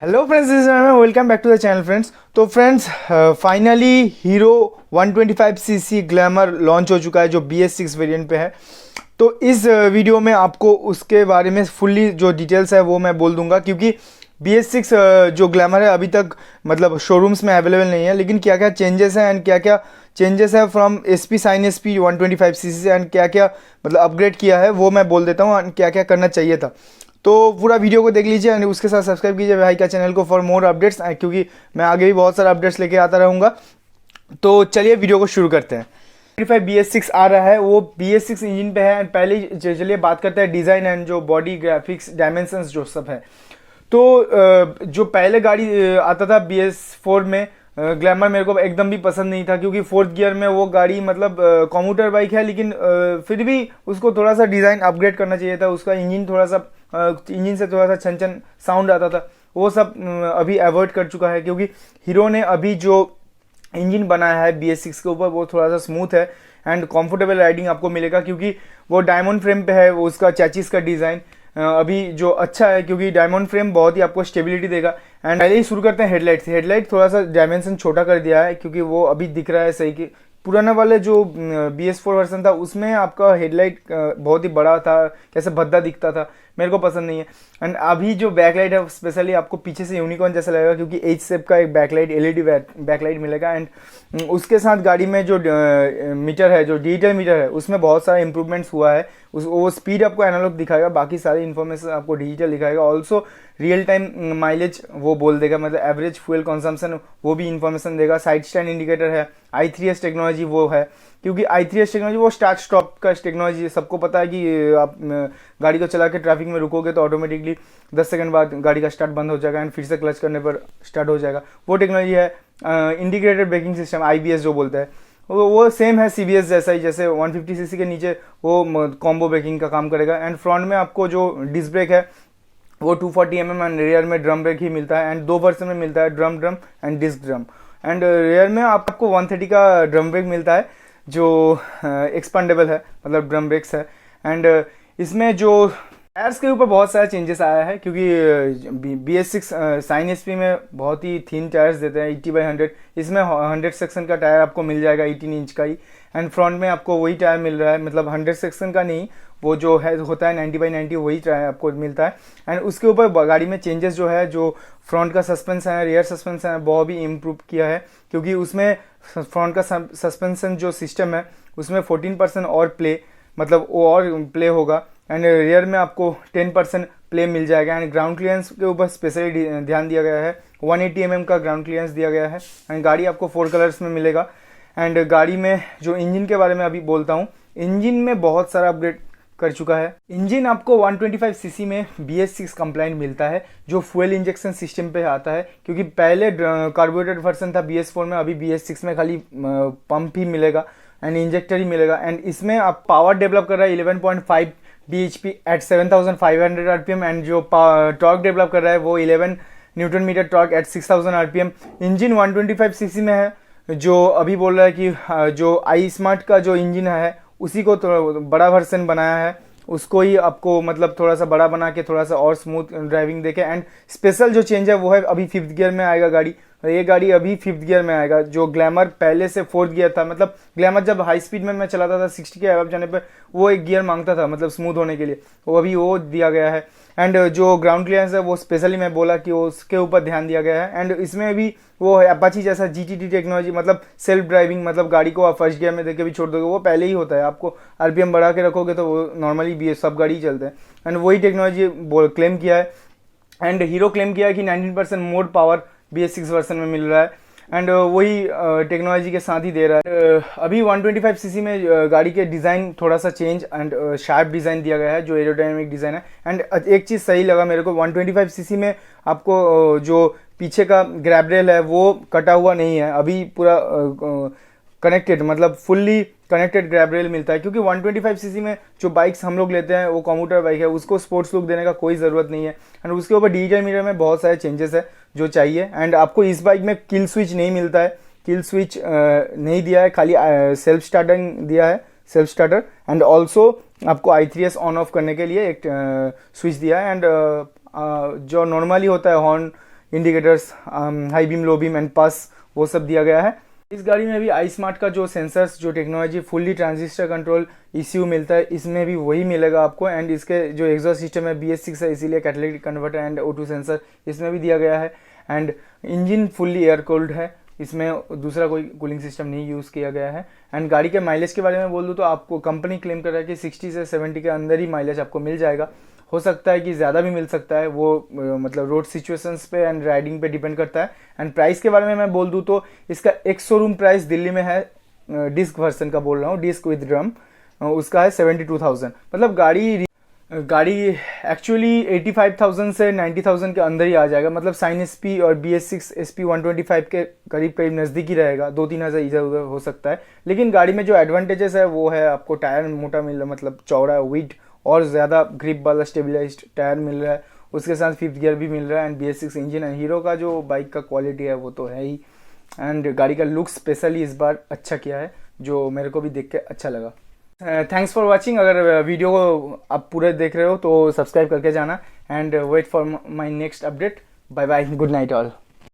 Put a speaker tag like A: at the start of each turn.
A: Hello friends, this is welcome back to the channel friends. तो friends, finally Hero 125cc Glamour launch हो चुका है जो BS6 variant पे है। तो इस वीडियो में आपको उसके बारे में फुल्ली जो डिटेल्स है वो मैं बोल दूंगा, क्योंकि BS6 जो ग्लैमर है अभी तक मतलब शोरूम्स में अवेलेबल नहीं है, लेकिन क्या क्या चेंजेस हैं एंड क्या क्या चेंजेस है from SP sign SP 125cc से एंड क्या क्या मतलब अपग्रेड किया है वो मैं बोल देता हूँ एंड क्या क्या करना चाहिए था। तो पूरा वीडियो को देख लीजिए एंड उसके साथ सब्सक्राइब कीजिए भाई का चैनल को फॉर मोर अपडेट्स, क्योंकि मैं आगे भी बहुत सारे अपडेट्स लेके आता रहूँगा। तो चलिए वीडियो को शुरू करते हैं। BS6 आ रहा है, वो BS6 इंजन पे है। पहले चलिए बात करते हैं डिज़ाइन एंड जो बॉडी ग्राफिक्स डायमेंशंस जो सब है। तो जो पहले गाड़ी आता था BS4 में ग्लैमर, मेरे को एकदम भी पसंद नहीं था, क्योंकि फोर्थ गियर में वो गाड़ी मतलब कॉम्यूटर बाइक है, लेकिन फिर भी उसको थोड़ा सा डिज़ाइन अपग्रेड करना चाहिए था। उसका इंजन थोड़ा सा इंजन से थोड़ा सा छन छन साउंड आता था, वो सब अभी अवॉइड कर चुका है, क्योंकि हीरो ने अभी जो इंजन बनाया है BS6 के ऊपर वो थोड़ा सा स्मूथ है एंड कंफर्टेबल राइडिंग आपको मिलेगा, क्योंकि वो डायमंड फ्रेम पे है। वो उसका चैचिस का डिज़ाइन अभी जो अच्छा है, क्योंकि डायमंड फ्रेम बहुत ही आपको स्टेबिलिटी देगा। एंड पहले ही शुरू करते हैं हेडलाइट से। हेडलाइट थोड़ा सा डायमेंशन छोटा कर दिया है, क्योंकि वो अभी दिख रहा है सही कि पुराने वाले जो BS4 वर्जन था उसमें आपका हेडलाइट बहुत ही बड़ा था, कैसे भद्दा दिखता था, मेरे को पसंद नहीं है। एंड अभी जो बैकलाइट है स्पेशली आपको पीछे से यूनिकॉर्न जैसा लगेगा, क्योंकि एच शेप का एक बैकलाइट LED बैकलाइट मिलेगा। एंड उसके साथ गाड़ी में जो मीटर है, जो डिजिटल मीटर है, उसमें बहुत सारा इंप्रूवमेंट्स हुआ है। वो स्पीड आपको एनालॉग दिखाएगा, बाकी सारी इन्फॉर्मेशन आपको डिजिटल दिखाएगा। ऑल्सो रियल टाइम माइलेज वो बोल देगा, मतलब एवरेज फ्यूल कंजम्पशन वो भी इन्फॉर्मेशन देगा। साइड स्टैंड इंडिकेटर है, i3S टेक्नोलॉजी वो है, क्योंकि i3S टेक्नोलॉजी वो स्टार्ट स्टॉप का टेक्नोलॉजी। सबको पता है कि आप गाड़ी को चला के ट्रैफिक में रुकोगे तो ऑटोमेटिकली 10 सेकंड बाद गाड़ी का स्टार्ट बंद हो जाएगा एंड फिर से क्लच करने पर स्टार्ट हो जाएगा, वो टेक्नोलॉजी है। इंटीग्रेटेड ब्रेकिंग सिस्टम IBS जो बोलता है, वो सेम है CBS जैसा ही, जैसे 150cc के नीचे वो कॉम्बो ब्रेकिंग का काम करेगा। एंड फ्रंट में आपको जो डिस्क ब्रेक है वो 240 mm एंड रेयर में ड्रम ब्रेक ही मिलता है। एंड दो वर्जन में मिलता है, drum and disc drum. And rear में आपको 130 का ड्रम ब्रेक मिलता है जो एक्सपेंडेबल है, मतलब ड्रम ब्रेक्स है। एंड इसमें जो टायर्स के ऊपर बहुत सारे चेंजेस आया है, क्योंकि BS6 साइन SP में बहुत ही थिन टायर्स देते हैं 80/100। इसमें 100 सेक्शन का टायर आपको मिल जाएगा, 18 इंच का ही। एंड फ्रंट में आपको वही टायर मिल रहा है, मतलब 100 सेक्शन का नहीं, वो जो है होता है 90/90 वही टायर आपको मिलता है। एंड उसके ऊपर गाड़ी में चेंजेस जो है, जो फ्रंट का सस्पेंशन है, रियर सस्पेंशन है, वो भी इम्प्रूव किया है, क्योंकि उसमें फ्रंट का सस्पेंशन जो सिस्टम है उसमें 14% और प्ले, मतलब वो और प्ले होगा। एंड रियर में आपको 10% प्ले मिल जाएगा। एंड ग्राउंड क्लियरेंस के ऊपर स्पेशली ध्यान दिया गया है, 180 mm का ग्राउंड क्लियरेंस दिया गया है। एंड गाड़ी आपको 4 कलर्स में मिलेगा। एंड गाड़ी में जो इंजन के बारे में अभी बोलता हूँ, इंजन में बहुत सारा अपग्रेड कर चुका है। इंजन आपको 125cc में BS6 कंप्लाइंट मिलता है, जो फ्यूल इंजेक्शन सिस्टम पे आता है, क्योंकि पहले कार्बोरेटेड वर्जन था BS4 में, अभी BS6 में खाली पंप ही मिलेगा एंड इंजेक्टर ही मिलेगा। एंड इसमें आप पावर डेवलप कर रहा है 11.5 bhp एट 7500 RPM। एंड जो टॉर्क डेवलप कर रहा है वो 11 newton metre torque at 6000 RPM। Engine 125cc में है, जो अभी बोल रहा है कि जो iSmart का जो इंजन है उसी को थोड़ा बड़ा वर्जन बनाया है, उसको ही आपको मतलब थोड़ा सा बड़ा बना के थोड़ा सा और स्मूथ ड्राइविंग देके। एंड स्पेशल जो चेंज है वो है अभी 5th गियर में आएगा गाड़ी, ये गाड़ी अभी 5th गियर में आएगा। जो ग्लैमर पहले से 4th गियर था, मतलब ग्लैमर जब हाई स्पीड में मैं चलाता था 60 के अबव जाने पर वो एक गियर मांगता था, मतलब स्मूथ होने के लिए, वो अभी वो दिया गया है। एंड जो ग्राउंड क्लियरेंस है वो स्पेशली मैं बोला कि उसके ऊपर ध्यान दिया गया है। एंड इसमें भी वो है अपाची जैसा GTT टेक्नोलॉजी, मतलब सेल्फ ड्राइविंग, मतलब गाड़ी को आप फर्स्ट गियर में देके भी छोड़ दोगे, वो पहले ही होता है। आपको RPM बढ़ा के रखोगे तो वो नॉर्मली भी सब गाड़ी ही चलते हैं। एंड वही टेक्नोलॉजी क्लेम किया है। एंड हीरो क्लेम किया है कि 19% मोर पावर BS6 वर्जन में मिल रहा है। एंड वही टेक्नोलॉजी के साथ ही दे रहा है। अभी 125cc में गाड़ी के डिज़ाइन थोड़ा सा चेंज एंड शार्प डिज़ाइन दिया गया है, जो एरोडायनेमिक डिज़ाइन है। एंड एक चीज़ सही लगा मेरे को, 125cc में आपको जो पीछे का ग्रैब रेल है वो कटा हुआ नहीं है, अभी पूरा कनेक्टेड, मतलब फुल्ली कनेक्टेड ग्रैब रेल मिलता है। क्योंकि 125cc में जो बाइक्स हम लोग लेते हैं वो कम्यूटर बाइक है, उसको स्पोर्ट्स लुक देने का कोई ज़रूरत नहीं है। एंड उसके ऊपर डिजिटल मीटर में बहुत सारे चेंजेस है जो चाहिए। एंड आपको इस बाइक में किल स्विच नहीं मिलता है, किल स्विच नहीं दिया है, खाली सेल्फ स्टार्टिंग दिया है, सेल्फ स्टार्टर। एंड ऑल्सो आपको i3S ऑन ऑफ करने के लिए एक स्विच दिया है। एंड जो नॉर्मली होता है horn indicators, high beam, low beam and pass, वो सब दिया गया है। इस गाड़ी में भी आई स्मार्ट का जो सेंसर्स, जो technology, fully transistor control ECU मिलता है, इसमें भी वही मिलेगा आपको। एंड इसके जो एग्जॉस्ट सिस्टम है BS6 है, इसीलिए catalytic converter and O2 sensor इसमें भी दिया गया है। And engine fully air cooled है, इसमें दूसरा कोई कूलिंग सिस्टम नहीं यूज़ किया गया है। एंड गाड़ी के माइलेज के बारे में बोल दूँ तो आपको कंपनी क्लेम कर रहा है कि 60 से 70 के अंदर ही माइलेज आपको मिल जाएगा। हो सकता है कि ज़्यादा भी मिल सकता है, वो मतलब रोड सिचुएशंस पे एंड राइडिंग पे डिपेंड करता है। एंड प्राइस के बारे में मैं बोल दूँ तो इसका एक शोरूम प्राइस दिल्ली में है, डिस्क वर्सन का बोल रहा हूँ, डिस्क विद ड्रम, उसका है 72,000। मतलब गाड़ी एक्चुअली 85,000 से 90,000 के अंदर ही आ जाएगा। मतलब साइन SP और BS6 SP 125 के करीब करीब नज़दीक ही रहेगा, 2-3 हज़ार इधर उधर हो सकता है। लेकिन गाड़ी में जो एडवांटेजेस है वो है, आपको टायर मोटा मिल रहा है, मतलब चौड़ा है, विड और ज़्यादा ग्रिप वाला स्टेबलाइज्ड टायर मिल रहा है, उसके साथ 5th गियर भी मिल रहा है। एंड BS6 इंजन है। हीरो का जो बाइक का क्वालिटी है वो तो है ही। एंड गाड़ी का लुक स्पेशली इस बार अच्छा किया है, जो मेरे को भी देख के अच्छा लगा। Thanks for watching. अगर वीडियो को आप पूरे देख रहे हो तो सब्सक्राइब करके जाना and wait for my next update. Bye bye, good night all.